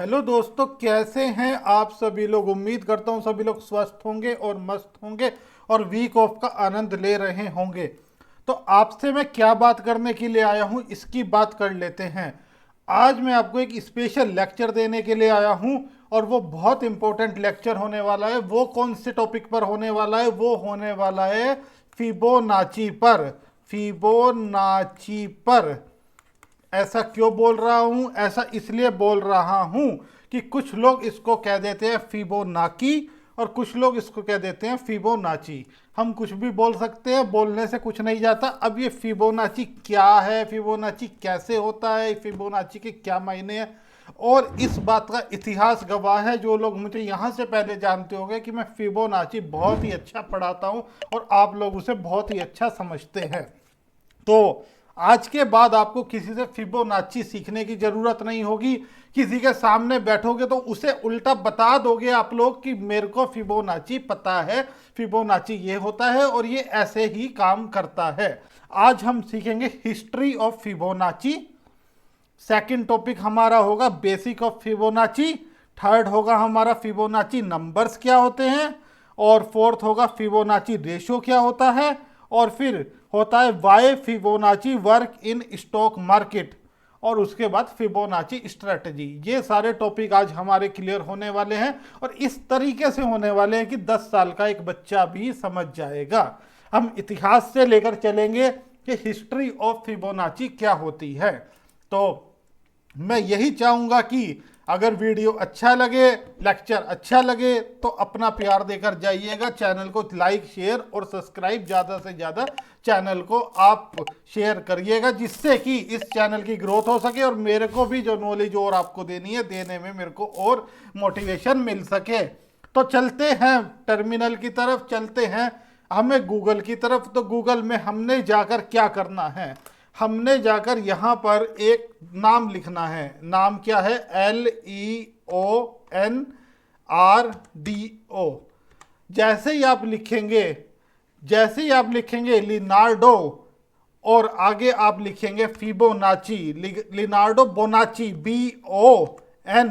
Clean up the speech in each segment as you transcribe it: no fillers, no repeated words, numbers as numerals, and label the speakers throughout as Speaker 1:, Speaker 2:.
Speaker 1: Hello दोस्तों, कैसे हैं आप सभी लोग। उम्मीद करता हूं सभी लोग स्वस्थ होंगे और मस्त होंगे और वीक ऑफ का आनंद ले रहे होंगे। तो आपसे मैं क्या बात करने के लिए आया हूं, इसकी बात कर लेते हैं। आज मैं आपको एक स्पेशल लेक्चर देने के लिए आया हूं और वो बहुत इंपॉर्टेंट लेक्चर होने वाला है। वो कौन से टॉपिक पर होने वाला है? वो होने वाला है फिबोनाची पर। फिबोनाची पर। ऐसा क्यों बोल रहा हूं? ऐसा इसलिए बोल रहा हूं कि कुछ लोग इसको कह देते हैं फिबोनाकी और कुछ लोग इसको कह देते हैं फिबोनाची। हम कुछ भी बोल सकते हैं, बोलने से कुछ नहीं जाता। अब ये फिबोनाची क्या है, फिबोनाची कैसे होता है, फिबोनाची के क्या मायने हैं, और इस बात का इतिहास गवाह है। जो लोग मुझे यहाँ से पहले जानते होंगे कि मैं फिबोनाची बहुत ही अच्छा पढ़ाता हूँ और आप लोग उसे बहुत ही अच्छा समझते हैं। तो आज के बाद आपको किसी से फिबोनाची सीखने की जरूरत नहीं होगी। किसी के सामने बैठोगे तो उसे उल्टा बता दोगे आप लोग कि मेरे को फिबोनाची पता है, फिबोनाची ये होता है और ये ऐसे ही काम करता है। आज हम सीखेंगे history of Fibonacci. Second topic हमारा होगा बेसिक ऑफ फिबोनाची। थर्ड होगा हमारा फिबोनाची नंबर्स क्या होते हैं। और फोर्थ होगा फिबोनाची रेशो क्या होता है। और फिर होता है why Fibonacci work in stock market. और उसके बाद फिबोनाची स्ट्रेटजी। ये सारे टॉपिक आज हमारे क्लियर होने वाले हैं और इस तरीके से होने वाले हैं कि 10 साल का एक बच्चा भी समझ जाएगा। हम इतिहास से लेकर चलेंगे कि हिस्ट्री ऑफ फिबोनाची क्या होती है। तो मैं यही चाहूंगा कि अगर वीडियो अच्छा लगे, लेक्चर अच्छा लगे, तो अपना प्यार देकर जाइएगा। चैनल को लाइक, शेयर और सब्सक्राइब ज़्यादा से ज़्यादा चैनल को आप शेयर करिएगा, जिससे कि इस चैनल की ग्रोथ हो सके और मेरे को भी जो नॉलेज और आपको देनी है, देने में मेरे को और मोटिवेशन मिल सके। तो चलते हैं टर्मिनल की तरफ, चलते हैं हमें गूगल की तरफ। तो गूगल में हमने जाकर क्या करना है? हमने जाकर यहाँ पर एक नाम लिखना है। नाम क्या है? LEONRDO। जैसे ही आप लिखेंगे, जैसे ही आप लिखेंगे लिनार्डो और आगे आप लिखेंगे फिबोनाची, लिनार्डो बोनाची, BON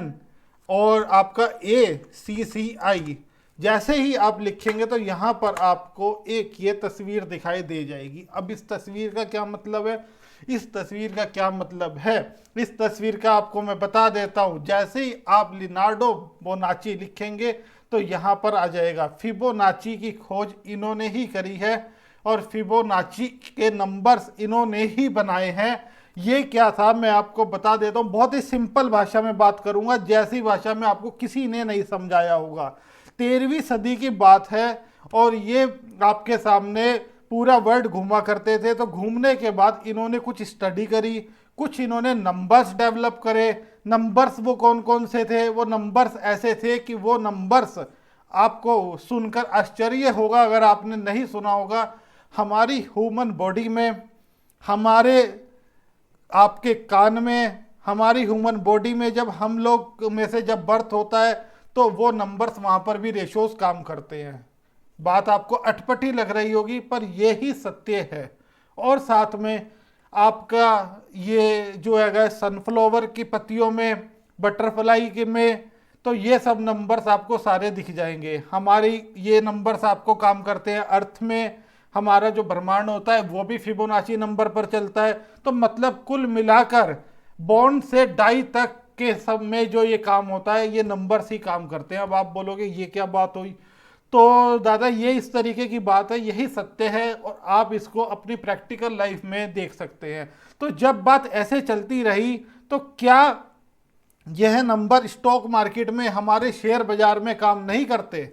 Speaker 1: और आपका ACCI, जैसे ही आप लिखेंगे तो यहाँ पर आपको एक ये तस्वीर दिखाई दे जाएगी। अब इस तस्वीर का क्या मतलब है? इस तस्वीर का क्या मतलब है, इस तस्वीर का आपको मैं बता देता हूँ। जैसे ही आप लिनार्डो बोनाची लिखेंगे तो यहाँ पर आ जाएगा। फिबोनाची की खोज इन्होंने ही करी है और फिबोनाची के नंबर्स इन्होंने ही बनाए हैं। ये क्या था मैं आपको बता देता हूँ। बहुत ही सिंपल भाषा में बात करूंगा, जैसी भाषा में आपको किसी ने नहीं समझाया होगा। 13वीं सदी की बात है और ये आपके सामने पूरा वर्ल्ड घूमा करते थे। तो घूमने के बाद इन्होंने कुछ स्टडी करी, कुछ इन्होंने नंबर्स डेवलप करे। नंबर्स वो कौन कौन से थे? वो नंबर्स ऐसे थे कि वो नंबर्स आपको सुनकर आश्चर्य होगा अगर आपने नहीं सुना होगा। हमारी ह्यूमन बॉडी में, हमारे आपके कान में, हमारी ह्यूमन बॉडी में जब हम लोग में से जब बर्थ होता है तो वो नंबर्स वहाँ पर भी रेशोज काम करते हैं। बात आपको अटपटी लग रही होगी पर यही सत्य है। और साथ में आपका ये जो है सनफ्लावर की पत्तियों में, बटरफ्लाई के में, तो ये सब नंबर्स आपको सारे दिख जाएंगे। हमारी ये नंबर्स आपको काम करते हैं। अर्थ में हमारा जो ब्रह्मांड होता है वो भी फिबोनाची नंबर पर चलता है। तो मतलब कुल मिलाकर बॉन्ड से डाई तक के सब में जो ये काम होता है, ये नंबर्स ही काम करते हैं। अब आप बोलोगे ये क्या बात हुई? तो दादा ये इस तरीके की बात है, यही सत्य है और आप इसको अपनी प्रैक्टिकल लाइफ में देख सकते हैं। तो जब बात ऐसे चलती रही तो क्या यह नंबर स्टॉक मार्केट में, हमारे शेयर बाजार में काम नहीं करते?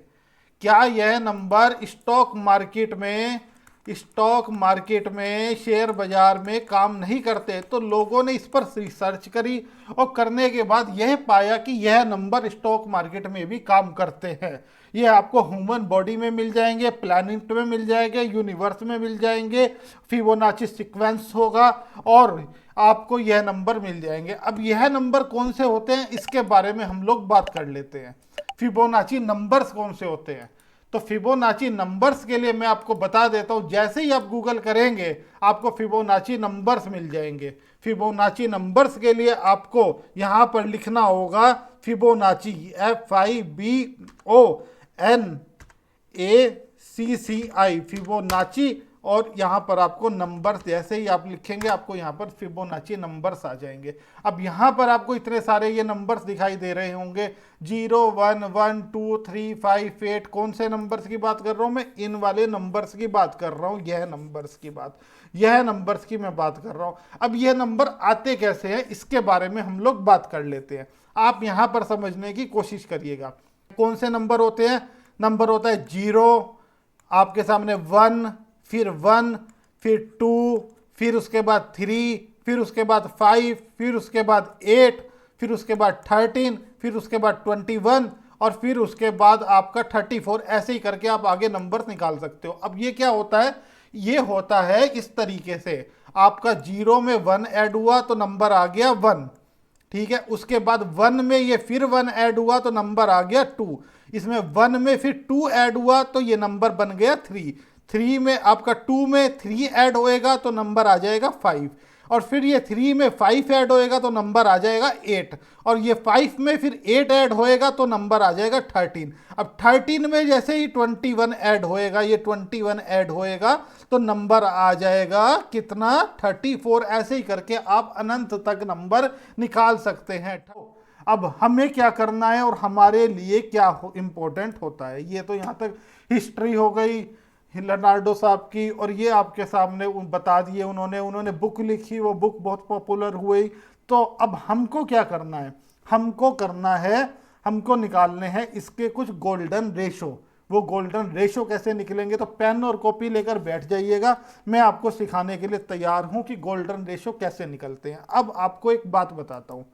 Speaker 1: क्या यह नंबर स्टॉक मार्केट में, स्टॉक मार्केट में, शेयर बाजार में काम नहीं करते? तो लोगों ने इस पर रिसर्च करी और करने के बाद यह पाया कि यह नंबर स्टॉक मार्केट में भी काम करते हैं। ये आपको ह्यूमन बॉडी में मिल जाएंगे, प्लैनेट में मिल जाएंगे, यूनिवर्स में मिल जाएंगे। फिबोनाची सीक्वेंस होगा और आपको यह नंबर मिल जाएंगे। अब यह नंबर कौन से होते हैं इसके बारे में हम लोग बात कर लेते हैं। फिबोनाची नंबर्स कौन से होते हैं? तो फिबोनाची नंबर्स के लिए मैं आपको बता देता हूं, जैसे ही आप गूगल करेंगे आपको फिबोनाची नंबर्स मिल जाएंगे। फिबोनाची नंबर्स के लिए आपको यहां पर लिखना होगा फिबोनाची, FIBONACCI, फिबोनाची, और यहाँ पर आपको नंबर्स, जैसे ही आप लिखेंगे आपको यहाँ पर फिबोनाची नंबर्स आ जाएंगे। अब यहाँ पर आपको इतने सारे ये नंबर्स दिखाई दे रहे होंगे, 0 1 1 2 3 5 8। कौन से नंबर्स की बात कर रहा हूँ मैं? इन वाले नंबर्स की बात कर रहा हूँ, यह नंबर्स की बात, यह नंबर्स की मैं बात कर रहा हूँ। अब यह नंबर आते कैसे हैं इसके बारे में हम लोग बात कर लेते हैं। आप यहाँ पर समझने की कोशिश करिएगा। कौन से नंबर होते हैं? नंबर होता है 0, आपके सामने 1, फिर 1, फिर 2, फिर उसके बाद 3, फिर उसके बाद 5, फिर उसके बाद 8, फिर उसके बाद 13, फिर उसके बाद 21, और फिर उसके बाद आपका 34। ऐसे ही करके आप आगे नंबर्स निकाल सकते हो। अब ये क्या होता है? ये होता है इस तरीके से, आपका 0 में 1 ऐड हुआ तो नंबर आ गया 1, ठीक है। उसके बाद 1 में ये फिर 1 ऐड हुआ तो नंबर आ गया 2। इसमें 1 में फिर 2 ऐड हुआ तो ये नंबर बन गया 3। 3 में आपका 2 में 3 ऐड होएगा तो नंबर आ जाएगा 5, और फिर ये 3 में 5 ऐड होएगा तो नंबर आ जाएगा 8, और ये 5 में फिर 8 ऐड होएगा तो नंबर आ जाएगा 13। अब 13 में जैसे ही 21 ऐड होएगा, ये 21 ऐड होएगा तो नंबर आ जाएगा कितना? 34। ऐसे ही करके आप अनंत तक नंबर निकाल सकते हैं। अब हमें क्या करना है और हमारे लिए क्या इंपॉर्टेंट होता है, ये तो यहाँ तक हिस्ट्री हो गई लियोनार्डो साहब की, और ये आपके सामने बता दिए उन्होंने बुक लिखी, वो बुक बहुत पॉपुलर हुई। तो अब हमको क्या करना है? हमको निकालने हैं इसके कुछ गोल्डन रेशो। वो गोल्डन रेशो कैसे निकलेंगे? तो पेन और कॉपी लेकर बैठ जाइएगा, मैं आपको सिखाने के लिए तैयार हूं कि गोल्डन रेशो कैसे निकलते हैं। अब आपको एक बात बताता हूं,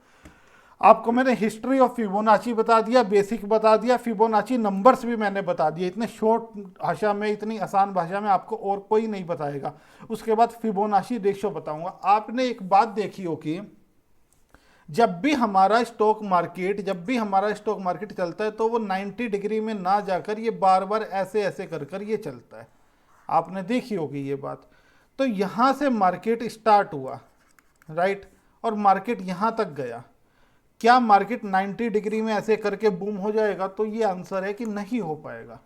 Speaker 1: आपको मैंने हिस्ट्री ऑफ फिबोनाची बता दिया, बेसिक बता दिया, फिबोनाची नंबर्स भी मैंने बता दिए। इतने शॉर्ट भाषा में, इतनी आसान भाषा में आपको और कोई नहीं बताएगा। उसके बाद फिबोनाची रेशो बताऊंगा। आपने एक बात देखी हो कि जब भी हमारा स्टॉक मार्केट चलता है तो वो 90 डिग्री में ना जाकर ये बार बार ऐसे ऐसे कर ये चलता है। आपने देखी होगी ये बात। तो यहाँ से मार्केट स्टार्ट हुआ, राइट, और मार्केट यहाँ तक गया। क्या मार्केट 90 डिग्री में ऐसे करके बूम हो जाएगा? तो ये आंसर है कि नहीं हो पाएगा।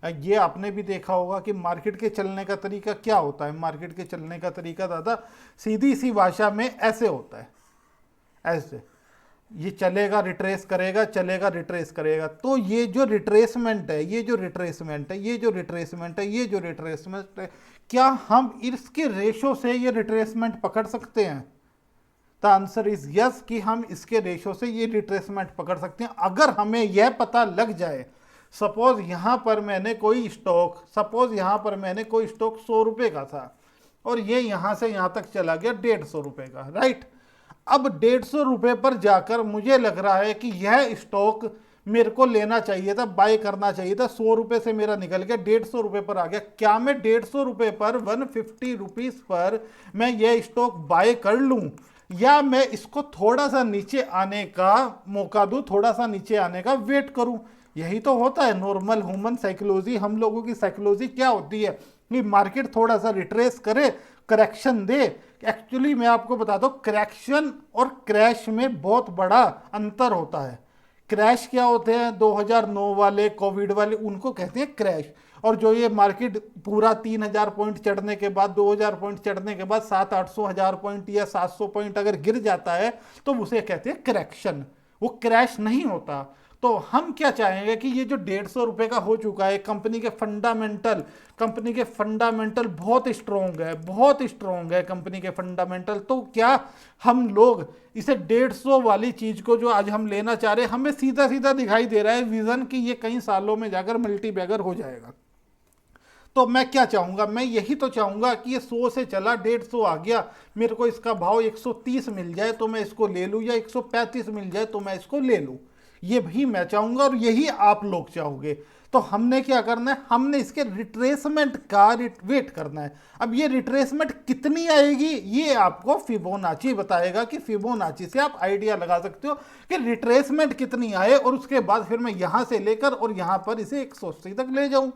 Speaker 1: ये आपने भी देखा होगा कि मार्केट के चलने का तरीका क्या होता है। मार्केट के चलने का तरीका दादा सीधी सी भाषा में ऐसे होता है, ऐसे ये चलेगा, रिट्रेस करेगा, चलेगा, रिट्रेस करेगा। तो ये जो रिट्रेसमेंट है, क्या हम इसके रेशो से ये रिट्रेसमेंट पकड़ सकते हैं? द आंसर इज यस, कि हम इसके रेशो से ये रिट्रेसमेंट पकड़ सकते हैं। अगर हमें यह पता लग जाए, सपोज यहाँ पर मैंने कोई स्टॉक 100 रुपए का था और ये यहाँ से यहाँ तक चला गया 150 रुपए का, राइट। अब 150 रुपए पर जाकर मुझे लग रहा है कि यह स्टॉक मेरे को लेना चाहिए था, बाय करना चाहिए था। 100 रुपए से मेरा निकल गया, 150 रुपए पर आ गया। क्या मैं 150 रुपए पर 150 रुपीज पर मैं यह स्टॉक बाय कर लूं, या मैं इसको थोड़ा सा नीचे आने का मौका दूं, थोड़ा सा नीचे आने का वेट करूं? यही तो होता है नॉर्मल ह्यूमन साइकोलॉजी। हम लोगों की साइकोलॉजी क्या होती है कि मार्केट थोड़ा सा रिट्रेस करे, करेक्शन दे। एक्चुअली मैं आपको बताता हूं, करेक्शन और क्रैश में बहुत बड़ा अंतर होता है। क्रैश क्या होते हैं? 2009 वाले, कोविड वाले, उनको कहते हैं क्रैश। और जो ये मार्केट पूरा 3000 पॉइंट चढ़ने के बाद, 2000 पॉइंट चढ़ने के बाद 700-800 1000 पॉइंट या 700 पॉइंट अगर गिर जाता है तो उसे कहते हैं करेक्शन। वो क्रैश नहीं होता। तो हम क्या चाहेंगे कि ये जो 150 रुपए का हो चुका है, कंपनी के फंडामेंटल बहुत स्ट्रॉन्ग है कंपनी के फंडामेंटल। तो क्या हम लोग इसे 150 वाली चीज को जो आज हम लेना चाह रहे हैं, हमें सीधा सीधा दिखाई दे रहा है विजन कि ये कई सालों में जाकर मल्टी बैगर हो जाएगा। तो मैं क्या चाहूंगा? मैं यही तो चाहूंगा कि ये 100 से चला 150 आ गया, मेरे को इसका भाव 130 मिल जाए तो मैं इसको ले लूं, या 135 मिल जाए तो मैं इसको ले लूं। ये भी मैं चाहूंगा और यही आप लोग चाहोगे। तो हमने क्या करना है, हमने इसके रिट्रेसमेंट का वेट करना है। अब ये रिट्रेसमेंट कितनी आएगी ये आपको फिबोनाची बताएगा, कि फिबोनाची से आप आइडिया लगा सकते हो कि रिट्रेसमेंट कितनी आए, और उसके बाद फिर मैं यहां से लेकर और यहां पर इसे 180 तक ले जाऊं।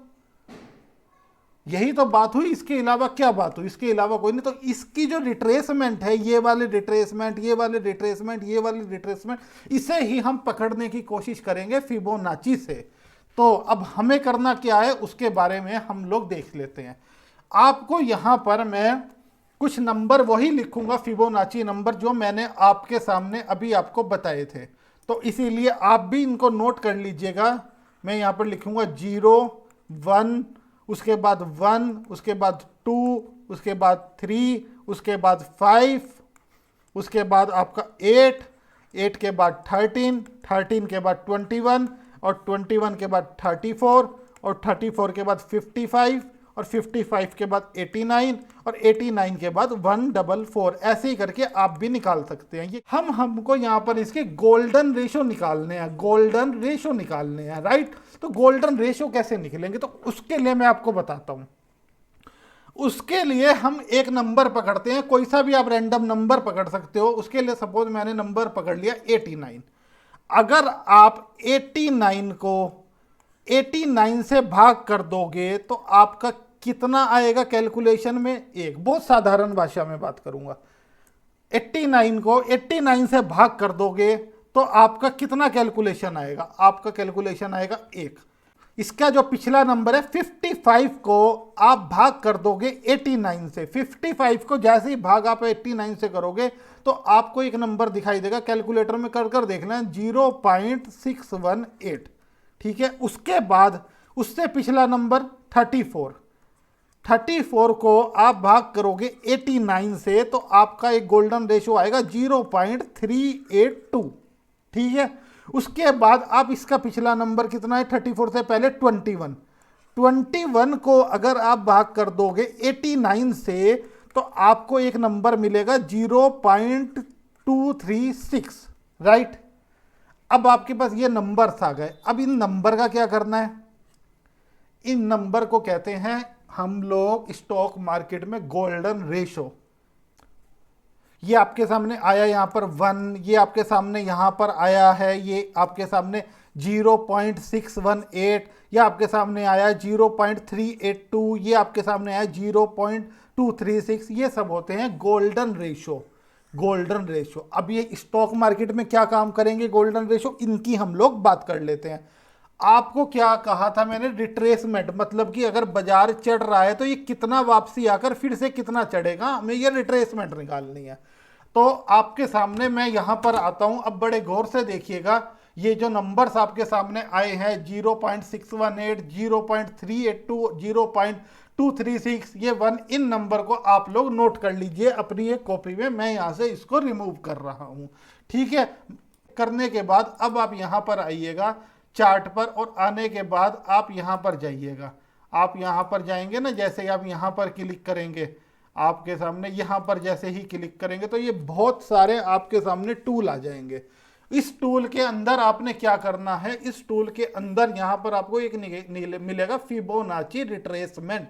Speaker 1: यही तो बात हुई, इसके अलावा क्या बात हुई, इसके अलावा कोई नहीं। तो इसकी जो रिट्रेसमेंट है, ये वाले रिट्रेसमेंट, ये वाले रिट्रेसमेंट, ये वाले रिट्रेसमेंट, इसे ही हम पकड़ने की कोशिश करेंगे फिबोनाची से। तो अब हमें करना क्या है उसके बारे में हम लोग देख लेते हैं। आपको यहां पर मैं कुछ नंबर वही लिखूंगा, फिबोनाची नंबर, जो मैंने आपके सामने अभी आपको बताए थे। तो इसीलिए आप भी इनको नोट कर लीजिएगा। मैं यहां पर लिखूंगा 0, 1, उसके बाद 1, उसके बाद 2, उसके बाद 3, उसके बाद 5, उसके बाद आपका 8, 8 के बाद 13, 13 के बाद 21, और 21 के बाद 34, और 34 के बाद 55, और 55 के बाद 89, और 89 के बाद 144। ऐसे ही करके आप भी निकाल सकते हैं। ये हमको यहाँ पर इसके गोल्डन रेशो निकालने हैं, गोल्डन रेशो निकालने हैं, राइट। तो गोल्डन रेशो कैसे निकलेंगे, तो उसके लिए मैं आपको बताता हूँ। उसके लिए हम एक नंबर पकड़ते हैं, कोई सा भी आप रैंडम नंबर पकड़ सकते हो। उसके लिए सपोज मैंने नंबर पकड़ लिया 89। अगर आप 89 को 89 से भाग कर दोगे तो आपका कितना आएगा कैलकुलेशन में, एक बहुत साधारण भाषा में बात करूंगा। 89 को 89 से भाग कर दोगे तो आपका कितना कैलकुलेशन आएगा, आपका कैलकुलेशन आएगा 1। इसका जो पिछला नंबर है 55 को आप भाग कर दोगे 89 से। 55 को जैसे ही भाग आप 89 से करोगे तो आपको एक नंबर दिखाई देगा, कैलकुलेटर में कर कर देख लें, 0.618। ठीक है, उसके बाद उससे पिछला नंबर 34। 34 को आप भाग करोगे 89 से तो आपका एक गोल्डन रेशो आएगा 0.382। ठीक है, उसके बाद आप इसका पिछला नंबर कितना है, 34 से पहले 21। 21 को अगर आप भाग कर दोगे 89 से तो आपको एक नंबर मिलेगा 0.236, राइट। अब आपके पास ये नंबर्स आ गए। अब इन नंबर का क्या करना है, इन नंबर को कहते हैं हम लोग स्टॉक मार्केट में गोल्डन रेशो। ये आपके सामने आया यहाँ पर 1, ये आपके सामने यहाँ पर आया है, ये आपके सामने 0.618, ये आपके सामने आया 0.382, ये आपके आया 0.236। ये सब होते हैं गोल्डन रेशो, गोल्डन रेशो। अब ये स्टॉक मार्केट में क्या काम करेंगे गोल्डन रेशो, इनकी हम लोग बात कर लेते हैं। आपको क्या कहा था मैंने, रिट्रेसमेंट, मतलब कि अगर बाजार चढ़ रहा है तो ये कितना वापसी आकर फिर से कितना चढ़ेगा, हमें ये रिट्रेसमेंट निकालनी है। तो आपके सामने मैं यहां पर आता हूं, अब बड़े गौर से देखिएगा। ये जो नंबर्स आपके सामने आए हैं 0.618, 0.382, 0.236, ये 1, इन नंबर को आप लोग नोट कर लीजिए अपनी एक कॉपी में। मैं यहां से इसको रिमूव कर रहा हूं। ठीक है, करने के बाद अब आप यहां पर आइएगा चार्ट पर, और आने के बाद आप यहां पर जाइएगा। आप यहां पर जाएंगे ना, जैसे ही आप यहां पर क्लिक करेंगे, आपके सामने यहां पर जैसे ही क्लिक करेंगे तो ये बहुत सारे आपके सामने टूल आ जाएंगे। इस टूल के अंदर आपने क्या करना है, इस टूल के अंदर यहां पर आपको एक मिलेगा फिबोनाची रिट्रेसमेंट।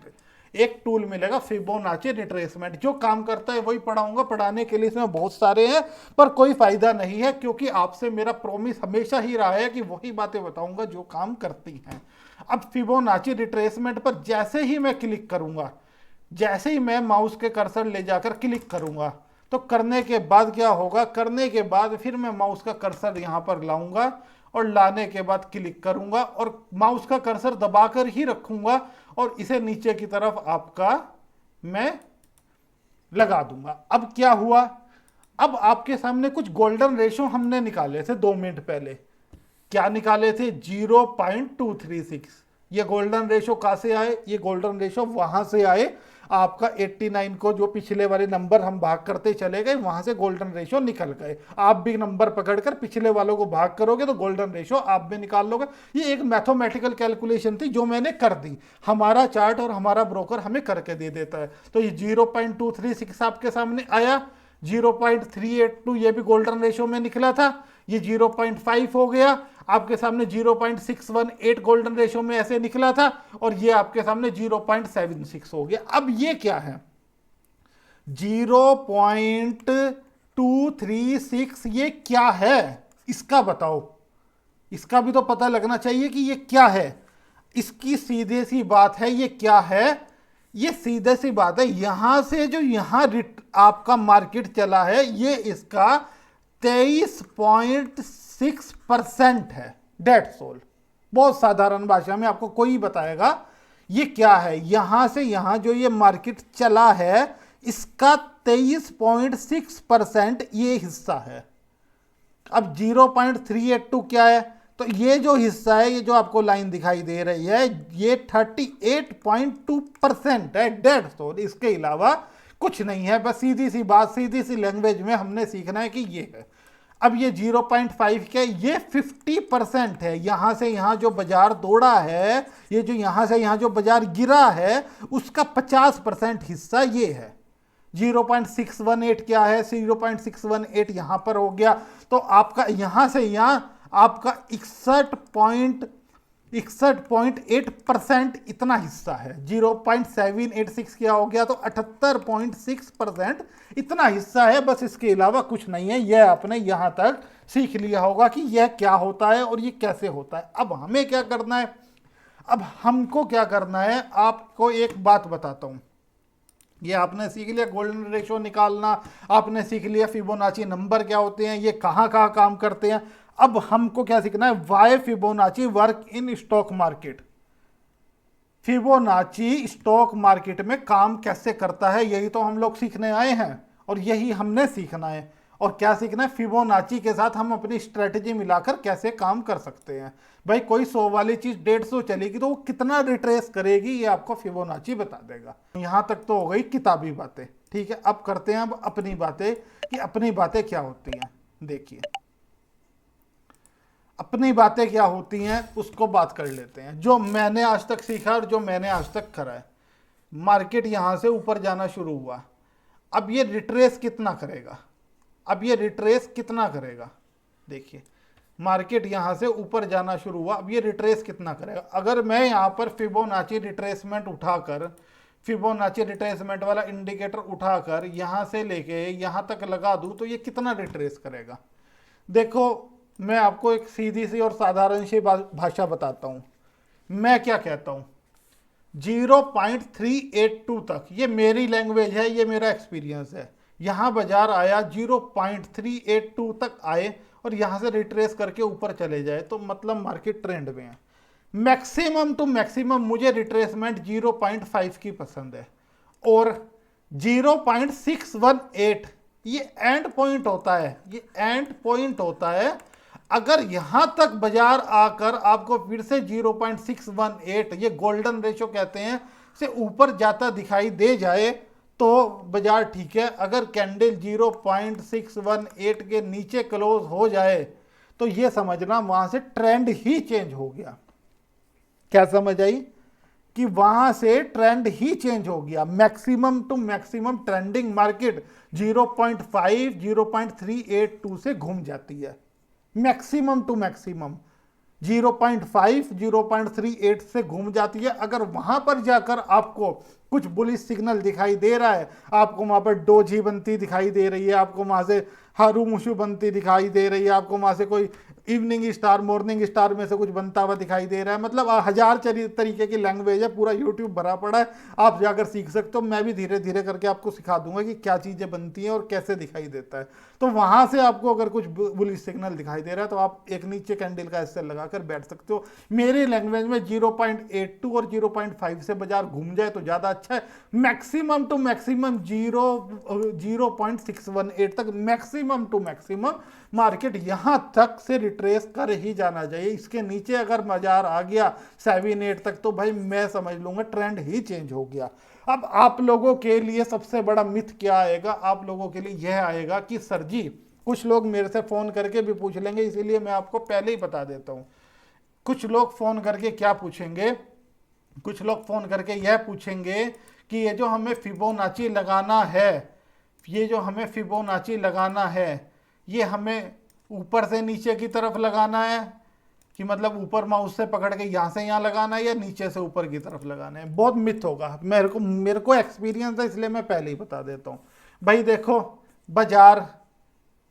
Speaker 1: एक टूल मिलेगा फिबोनाची रिट्रेसमेंट, जो काम करता है वही पढ़ाऊंगा। पढ़ाने के लिए इसमें बहुत सारे हैं पर कोई फायदा नहीं है, क्योंकि आपसे मेरा प्रॉमिस हमेशा ही रहा है कि वही बातें बताऊंगा जो काम करती हैं। अब फिबोनाची रिट्रेसमेंट पर जैसे ही मैं क्लिक करूंगा, जैसे ही मैं माउस के कर्सर ले जाकर क्लिक करूंगा, तो करने के बाद क्या होगा, करने के बाद फिर मैं माउस का कर्सर यहां पर लाऊंगा, और लाने के बाद क्लिक करूंगा और माउस का कर्सर दबाकर ही रखूंगा, और इसे नीचे की तरफ आपका मैं लगा दूंगा। अब क्या हुआ, अब आपके सामने कुछ गोल्डन रेशो हमने निकाले थे 2 मिनट पहले। क्या निकाले थे, 0.236। ये गोल्डन रेशो कहां से आए, ये गोल्डन रेशो वहां से आए, आपका 89 को जो पिछले वाले नंबर हम भाग करते चले गए वहां से गोल्डन रेशो निकल गए। आप भी नंबर पकड़कर पिछले वालों को भाग करोगे तो गोल्डन रेशो आप भी निकाल लोगे। ये एक मैथमेटिकल कैलकुलेशन थी जो मैंने कर दी, हमारा चार्ट और हमारा ब्रोकर हमें करके दे देता है। तो ये 0.236 आपके सामने आया, 0.382 ये भी गोल्डन रेशो में निकला था, ये 0.5 हो गया, आपके सामने 0.618 गोल्डन रेशो में ऐसे निकला था, और ये आपके सामने 0.76 हो गया। अब ये क्या है, 0.236, ये क्या है, इसका बताओ, इसका भी तो पता लगना चाहिए कि ये क्या है। इसकी सीधे सी बात है, ये क्या है, ये सीधे सी बात है, यहां से जो यहां आपका मार्केट चला है, ये इसका 23.6% है, डेट्स ऑल। बहुत साधारण भाषा में आपको कोई बताएगा ये क्या है, यहां से यहां जो ये मार्केट चला है, इसका 23.6% ये हिस्सा है। अब 0.382 क्या है, तो ये जो हिस्सा है, ये जो आपको लाइन दिखाई दे रही है, ये 38.2% है, डेट्स ऑल। इसके अलावा कुछ नहीं है, बस सीधी सी बात, सीधी सी लैंग्वेज में हमने सीखना है कि ये है। अब ये 0.5 के, ये 50% है, यहां से यहां जो बाजार दौड़ा है, ये जो यहां से यहां जो बाजार गिरा है, उसका 50% हिस्सा ये है। 0.618 क्या है, 0.618 यहां पर हो गया, तो आपका यहां से यहां आपका 61.8% इतना हिस्सा है। 0.786 क्या हो गया, तो 78.6% इतना हिस्सा है, बस इसके अलावा कुछ नहीं है। यह आपने यहां तक सीख लिया होगा कि यह क्या होता है और ये कैसे होता है। अब हमें क्या करना है, अब हमको क्या करना है, आपको एक बात बताता हूं। ये आपने सीख लिया गोल्डन रेशो निकालना, आपने सीख लिया फिबोनाची नंबर क्या होते हैं, ये कहाँ कहाँ काम करते हैं। अब हमको क्या सीखना है, why Fibonacci work in stock market. Fibonacci stock market में काम कैसे करता है, यही तो हम लोग सीखने आए हैं और यही हमने सीखना है। और क्या सीखना है, फिबोनाची के साथ हम अपनी स्ट्रेटजी मिलाकर कैसे काम कर सकते हैं। भाई कोई 100 वाली चीज 150 चलेगी तो वो कितना रिट्रेस करेगी, ये आपको फिबोनाची बता देगा। यहां तक तो हो गई किताबी बातें, ठीक है। अब करते हैं अब अपनी बातें, कि अपनी बातें क्या होती हैं। देखिए अपनी बातें क्या होती हैं, उसको बात कर लेते हैं। जो मैंने आज तक सीखा और जो मैंने आज तक करा है, मार्केट यहां से ऊपर जाना शुरू हुआ, अब ये रिट्रेस कितना करेगा, अब ये रिट्रेस कितना करेगा। देखिए मार्केट यहां से ऊपर जाना शुरू हुआ, अब ये रिट्रेस कितना करेगा। अगर मैं यहां पर फिबोनाची रिट्रेसमेंट उठाकर, फिबोनाची रिट्रेसमेंट वाला इंडिकेटर उठाकर यहां से लेके यहां तक लगा दूं, तो ये कितना रिट्रेस करेगा। देखो मैं आपको एक सीधी सी और साधारण सी भाषा बताता हूं। मैं क्या कहता हूं, 0.382 तक, ये मेरी लैंग्वेज है, ये मेरा एक्सपीरियंस है। यहां बाजार आया 0.382 तक आए और यहां से रिट्रेस करके ऊपर चले जाए, तो मतलब मार्केट ट्रेंड में है। मैक्सिमम टू मैक्सिमम मुझे रिट्रेसमेंट 0.5 की पसंद है, और 0.618 ये एंड पॉइंट होता है, ये एंड पॉइंट होता है। अगर यहां तक बाजार आकर आपको फिर से 0.618, ये गोल्डन रेशो कहते हैं, से ऊपर जाता दिखाई दे जाए तो बाजार ठीक है। अगर कैंडल 0.618 के नीचे क्लोज हो जाए तो ये समझना वहां से ट्रेंड ही चेंज हो गया। क्या समझ आई, कि वहां से ट्रेंड ही चेंज हो गया। Maximum to maximum trending market 0.5 0.382 से घूम जाती है। मैक्सिमम टू मैक्सिमम 0.5 0.38 से घूम जाती है। अगर वहां पर जाकर आपको कुछ बुलिश सिग्नल दिखाई दे रहा है, आपको वहां पर डोजी बनती दिखाई दे रही है, आपको वहां से हारू मुशु बनती दिखाई दे रही है, आपको वहां से कोई इवनिंग स्टार मॉर्निंग स्टार में से कुछ बनता हुआ दिखाई दे रहा है, मतलब हजार तरीके की लैंग्वेज है, पूरा यूट्यूब भरा पड़ा है, आप जाकर सीख सकते हो। मैं भी धीरे धीरे करके आपको सिखा दूंगा कि क्या चीज़ें बनती हैं और कैसे दिखाई देता है। तो वहां से आपको अगर कुछ बुलिश सिग्नल दिखाई दे रहा है तो आप एक नीचे कैंडल का ऐसे लगाकर बैठ सकते हो। मेरी लैंग्वेज में 0.82 और 0.5 से बाजार घूम जाए तो ज़्यादा अच्छा है। मैक्सिमम टू मैक्सिमम 0.618 तक, मैक्सिमम टू मैक्सिमम मार्केट यहां तक से रिट्रेस कर ही जाना चाहिए। इसके नीचे अगर बाजार आ गया 7-8 तक तो भाई मैं समझ लूंगा ट्रेंड ही चेंज हो गया। अब आप लोगों के लिए सबसे बड़ा मिथ क्या आएगा, आप लोगों के लिए यह आएगा कि सर जी, कुछ लोग मेरे से फोन करके भी पूछ लेंगे, इसीलिए मैं आपको पहले ही बता देता हूं। कुछ लोग फोन करके क्या पूछेंगे, कुछ लोग फोन करके यह पूछेंगे कि ये जो हमें फिबोनाची लगाना है, ये जो हमें फिबोनाची लगाना है, ये हमें ऊपर से नीचे की तरफ लगाना है कि मतलब ऊपर माउस से पकड़ के यहाँ से यहाँ लगाना है या नीचे से ऊपर की तरफ लगाना है। बहुत मिथ होगा, मेरे को एक्सपीरियंस है इसलिए मैं पहले ही बता देता हूँ। भाई देखो, बाजार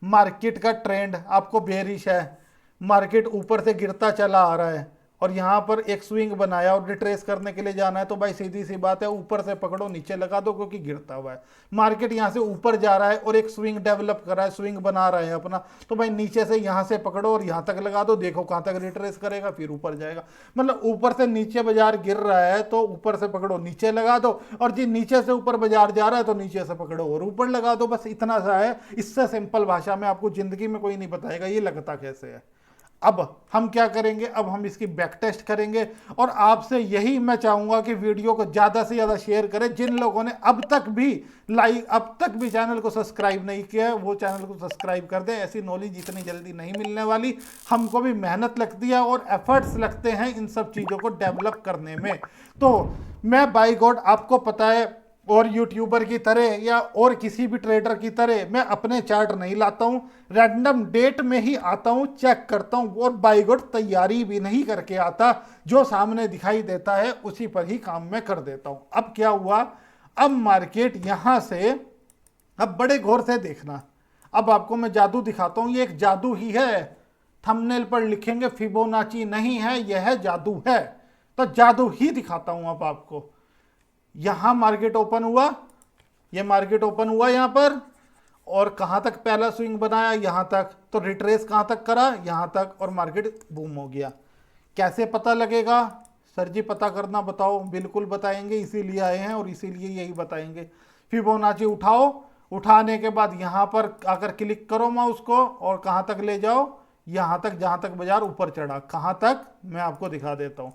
Speaker 1: मार्केट का ट्रेंड आपको बेरिश है, मार्केट ऊपर से गिरता चला आ रहा है और यहाँ पर एक स्विंग बनाया और रिट्रेस करने के लिए जाना है, तो भाई सीधी सी बात है, ऊपर से पकड़ो नीचे लगा दो क्योंकि गिरता हुआ है। मार्केट यहाँ से ऊपर जा रहा है और एक स्विंग डेवलप कर रहा है, स्विंग बना रहा है अपना, तो भाई नीचे से यहाँ से पकड़ो और यहाँ तक लगा दो, देखो कहाँ तक रिट्रेस करेगा फिर ऊपर जाएगा। मतलब ऊपर से नीचे बाजार गिर रहा है तो ऊपर से पकड़ो नीचे लगा दो, और जी नीचे से ऊपर बाजार जा रहा है तो नीचे से पकड़ो और ऊपर लगा दो। बस इतना सा है, इससे सिंपल भाषा में आपको जिंदगी में कोई नहीं बताएगा ये लगता कैसे है। अब हम क्या करेंगे, अब हम इसकी बैक टेस्ट करेंगे और आपसे यही मैं चाहूंगा कि वीडियो को ज़्यादा से ज़्यादा शेयर करें। जिन लोगों ने अब तक भी चैनल को सब्सक्राइब नहीं किया है वो चैनल को सब्सक्राइब कर दें। ऐसी नॉलेज इतनी जल्दी नहीं मिलने वाली, हमको भी मेहनत लगती है और एफर्ट्स लगते हैं इन सब चीज़ों को डेवलप करने में। तो मैं बाय गॉड, आपको पता है, और यूट्यूबर की तरह या और किसी भी ट्रेडर की तरह मैं अपने चार्ट नहीं लाता हूं, रैंडम डेट में ही आता हूं, चेक करता हूं और बाय गॉड तैयारी भी नहीं करके आता। जो सामने दिखाई देता है उसी पर ही काम मैं कर देता हूं। अब क्या हुआ, अब मार्केट यहां से, अब बड़े गौर से देखना, अब आपको मैं जादू दिखाता हूं, ये एक जादू ही है। थंबनेल पर लिखेंगे फिबोनाची नहीं है, यह जादू है, तो जादू ही दिखाता हूं अब आपको। यहां मार्केट ओपन हुआ, ये मार्केट ओपन हुआ यहां पर, और कहां तक पहला स्विंग बनाया, यहां तक, तो रिट्रेस कहां तक करा, यहां तक, और मार्केट बूम हो गया। कैसे पता लगेगा सर जी, पता करना बताओ, बिल्कुल बताएंगे, इसीलिए आए हैं और इसीलिए यही बताएंगे। फिबोनाची उठाओ, उठाने के बाद यहां पर आकर क्लिक करो माउस को और कहां तक ले जाओ, यहां तक जहां तक बाजार ऊपर चढ़ा। कहां तक मैं आपको दिखा देता हूं,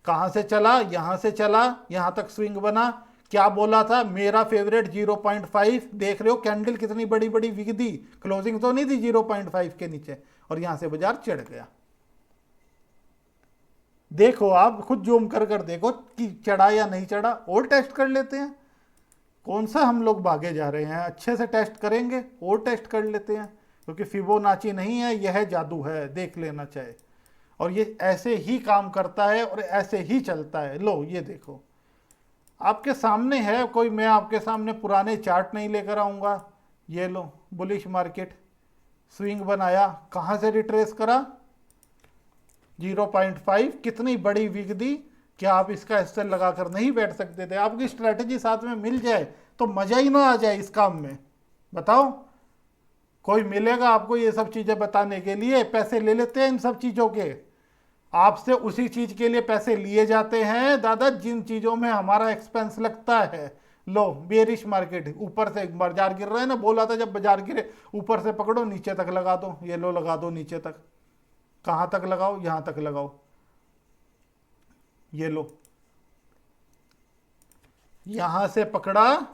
Speaker 1: कहां से चला, यहां से चला, यहां तक स्विंग बना। क्या बोला था, मेरा फेवरेट 0.5, देख रहे हो कैंडल कितनी बड़ी बड़ी बिक दी, क्लोजिंग तो नहीं थी 0.5 के नीचे, और यहां से बाजार चढ़ गया। देखो आप खुद जूम कर देखो कि चढ़ा या नहीं चढ़ा, और टेस्ट कर लेते हैं। कौन सा हम लोग भागे जा रहे हैं, अच्छे से टेस्ट करेंगे और टेस्ट कर लेते हैं, क्योंकि फिबोनाची नहीं है, यह जादू है, देख लेना चाहे। और ये ऐसे ही काम करता है और ऐसे ही चलता है। लो ये देखो आपके सामने है, कोई मैं आपके सामने पुराने चार्ट नहीं लेकर आऊंगा। ये लो बुलिश मार्केट, स्विंग बनाया, कहां से रिट्रेस करा, 0.5, कितनी बड़ी विक दी। क्या आप इसका हिस्सा लगाकर नहीं बैठ सकते थे? आपकी स्ट्रेटेजी साथ में मिल जाए तो मजा ही ना आ जाए इस काम में, बताओ। कोई मिलेगा आपको ये सब चीजें बताने के लिए? पैसे ले लेते हैं इन सब चीजों के, आपसे उसी चीज के लिए पैसे लिए जाते हैं दादा जिन चीजों में हमारा एक्सपेंस लगता है। लो बेरिश मार्केट, ऊपर से बाजार गिर रहा है ना, बोला था जब बाजार गिरे ऊपर से पकड़ो नीचे तक लगा दो, ये लो लगा दो नीचे तक। कहां तक लगाओ, यहां तक लगाओ, ये लो, यहां से पकड़ा,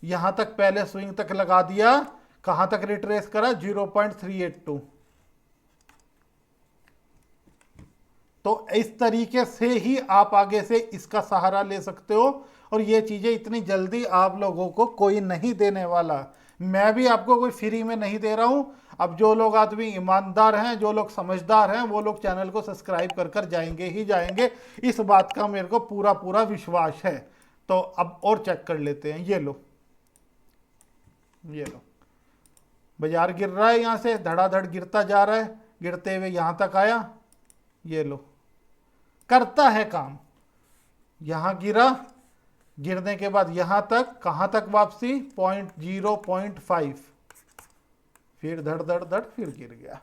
Speaker 1: यहां तक पहले स्विंग तक लगा दिया, कहां तक रिट्रेस करा, 0.382। तो इस तरीके से ही आप आगे से इसका सहारा ले सकते हो, और ये चीजें इतनी जल्दी आप लोगों को कोई नहीं देने वाला। मैं भी आपको कोई फ्री में नहीं दे रहा हूं। अब जो लोग आदमी ईमानदार हैं, जो लोग समझदार हैं, वो लोग चैनल को सब्सक्राइब कर कर जाएंगे ही जाएंगे, इस बात का मेरे को पूरा पूरा विश्वास है। तो अब और चेक कर लेते हैं। ये लो, ये लो, बाजार गिर रहा है, यहां से धड़ाधड़ गिरता जा रहा है, गिरते हुए यहां तक आया, ये लो, करता है काम। यहां गिरा, गिरने के बाद यहां तक, कहां तक वापसी, 0.5, फिर धड़ धड़ धड़ फिर गिर गया,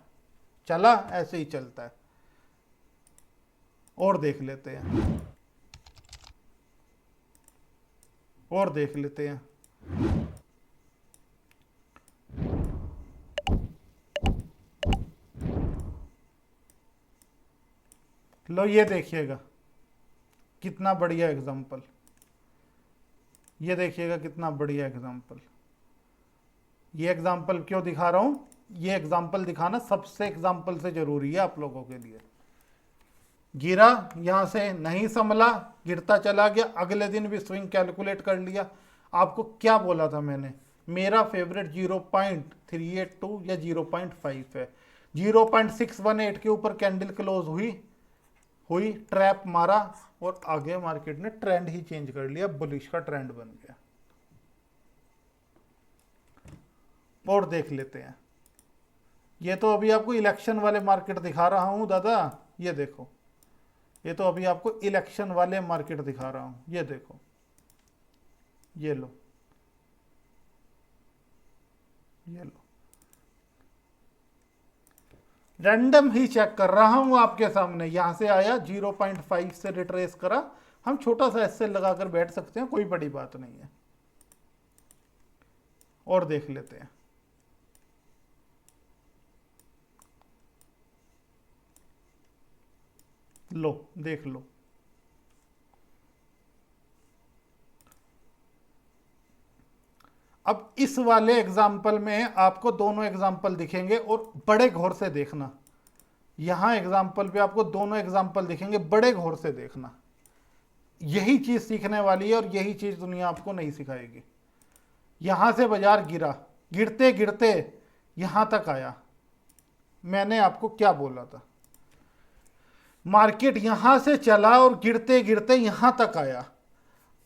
Speaker 1: चला, ऐसे ही चलता है। और देख लेते हैं, और देख लेते हैं। लो ये देखिएगा कितना बढ़िया एग्जाम्पल, ये देखिएगा कितना बढ़िया एग्जाम्पल। ये एग्जाम्पल क्यों दिखा रहा हूं, ये एग्जाम्पल दिखाना सबसे एग्जाम्पल से जरूरी है आप लोगों के लिए। गिरा, यहां से नहीं संभला, गिरता चला गया, अगले दिन भी स्विंग कैलकुलेट कर लिया। आपको क्या बोला था मैंने, मेरा फेवरेट 0.382 या 0.5 है। 0.618 के ऊपर कैंडल क्लोज हुई ट्रैप मारा और आगे मार्केट ने ट्रेंड ही चेंज कर लिया, बुलिश का ट्रेंड बन गया। और देख लेते हैं, ये तो अभी आपको इलेक्शन वाले मार्केट दिखा रहा हूं दादा, ये देखो, ये तो अभी आपको इलेक्शन वाले मार्केट दिखा रहा हूं, ये देखो, ये लो, ये लो, रैंडम ही चेक कर रहा हूं आपके सामने। यहां से आया 0.5 से रिट्रेस करा, हम छोटा सा एसएल लगाकर बैठ सकते हैं, कोई बड़ी बात नहीं है। और देख लेते हैं, लो देख लो, अब इस वाले एग्जाम्पल में आपको दोनों एग्जाम्पल दिखेंगे और बड़े गौर से देखना। यहां एग्जाम्पल पे आपको दोनों एग्जाम्पल दिखेंगे, बड़े गौर से देखना। यही चीज सीखने वाली है और यही चीज दुनिया आपको नहीं सिखाएगी। यहां से बाजार गिरा, गिरते गिरते यहां तक आया, मैंने आपको क्या बोला था, मार्केट यहां से चला और गिरते गिरते यहां तक आया।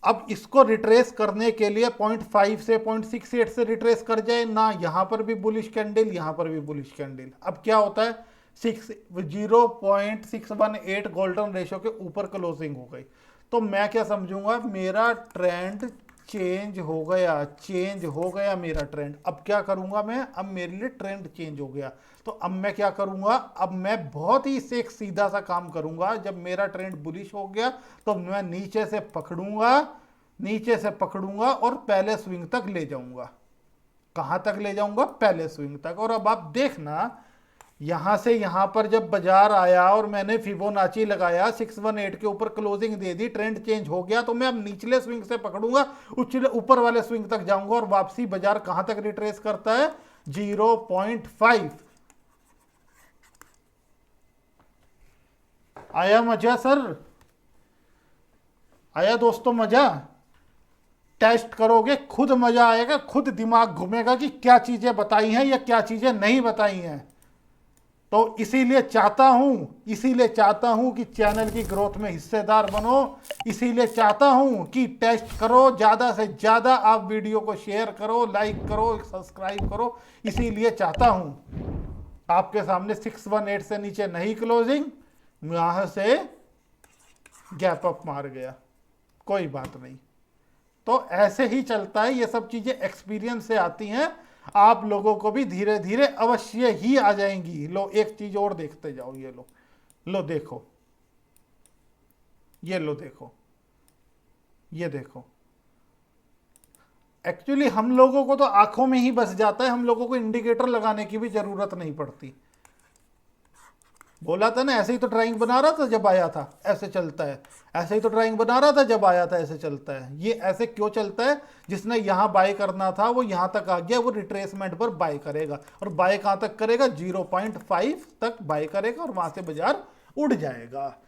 Speaker 1: अब इसको रिट्रेस करने के लिए 0.5 से 0.68 से रिट्रेस कर जाए ना, यहां पर भी बुलिश कैंडल, यहां पर भी बुलिश कैंडल। अब क्या होता है, 0.618 गोल्डन रेशो के ऊपर क्लोजिंग हो गई, तो मैं क्या समझूंगा, मेरा ट्रेंड चेंज हो गया मेरा ट्रेंड। अब क्या करूंगा मैं, अब मेरे लिए ट्रेंड चेंज हो गया, तो अब मैं क्या करूंगा, अब मैं बहुत ही से एक सीधा सा काम करूंगा। जब मेरा ट्रेंड बुलिश हो गया तो मैं नीचे से पकड़ूंगा और पहले स्विंग तक ले जाऊंगा। कहां तक ले जाऊंगा, पहले स्विंग तक। और अब आप देखना, यहां से यहां पर जब बाजार आया और मैंने फिबोनाची लगाया, 618 के ऊपर क्लोजिंग दे दी, ट्रेंड चेंज हो गया, तो मैं अब निचले स्विंग से पकड़ूंगा, ऊपर वाले स्विंग तक जाऊंगा और वापसी बाजार कहां तक रिट्रेस करता है, 0.5। आया मजा सर, आया दोस्तों मजा? टेस्ट करोगे खुद मजा आएगा, खुद दिमाग घूमेगा कि क्या चीजें बताई हैं या क्या चीजें नहीं बताई हैं। तो इसीलिए चाहता हूं कि चैनल की ग्रोथ में हिस्सेदार बनो, इसीलिए चाहता हूं कि टेस्ट करो, ज्यादा से ज्यादा आप वीडियो को शेयर करो, लाइक करो, सब्सक्राइब करो। इसीलिए चाहता हूं, आपके सामने 618 से नीचे नहीं क्लोजिंग, यहां से गैप अप मार गया, कोई बात नहीं। तो ऐसे ही चलता है, ये सब चीजें एक्सपीरियंस से आती हैं, आप लोगों को भी धीरे धीरे अवश्य ही आ जाएंगी। लो एक चीज और देखते जाओ, ये लो देखो, ये देखो, ये देखो। एक्चुअली हम लोगों को तो आंखों में ही बस जाता है, हम लोगों को इंडिकेटर लगाने की भी जरूरत नहीं पड़ती। बोला था ना, ऐसे ही तो ड्राइंग बना रहा था जब आया था, ऐसे चलता है, ऐसे ही तो ड्राइंग बना रहा था जब आया था, ऐसे चलता है। ये ऐसे क्यों चलता है, जिसने यहां बाय करना था वो यहां तक आ गया, वो रिट्रेसमेंट पर बाय करेगा, और बाय कहां तक करेगा, 0.5 तक बाय करेगा और वहां से बाजार उड़ जाएगा।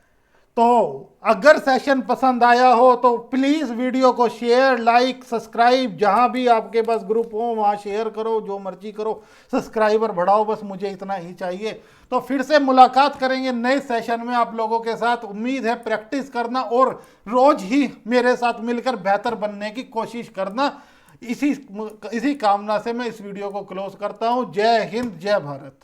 Speaker 1: तो अगर सेशन पसंद आया हो तो प्लीज वीडियो को शेयर, लाइक, सब्सक्राइब, जहां भी आपके पास ग्रुप हो वहां शेयर करो, जो मर्जी करो, सब्सक्राइबर बढ़ाओ, बस मुझे इतना ही चाहिए। तो फिर से मुलाकात करेंगे नए सेशन में आप लोगों के साथ। उम्मीद है प्रैक्टिस करना और रोज ही मेरे साथ मिलकर बेहतर बनने की कोशिश करना। इसी कामना से मैं इस वीडियो को क्लोज करता हूं। जय हिंद, जय भारत।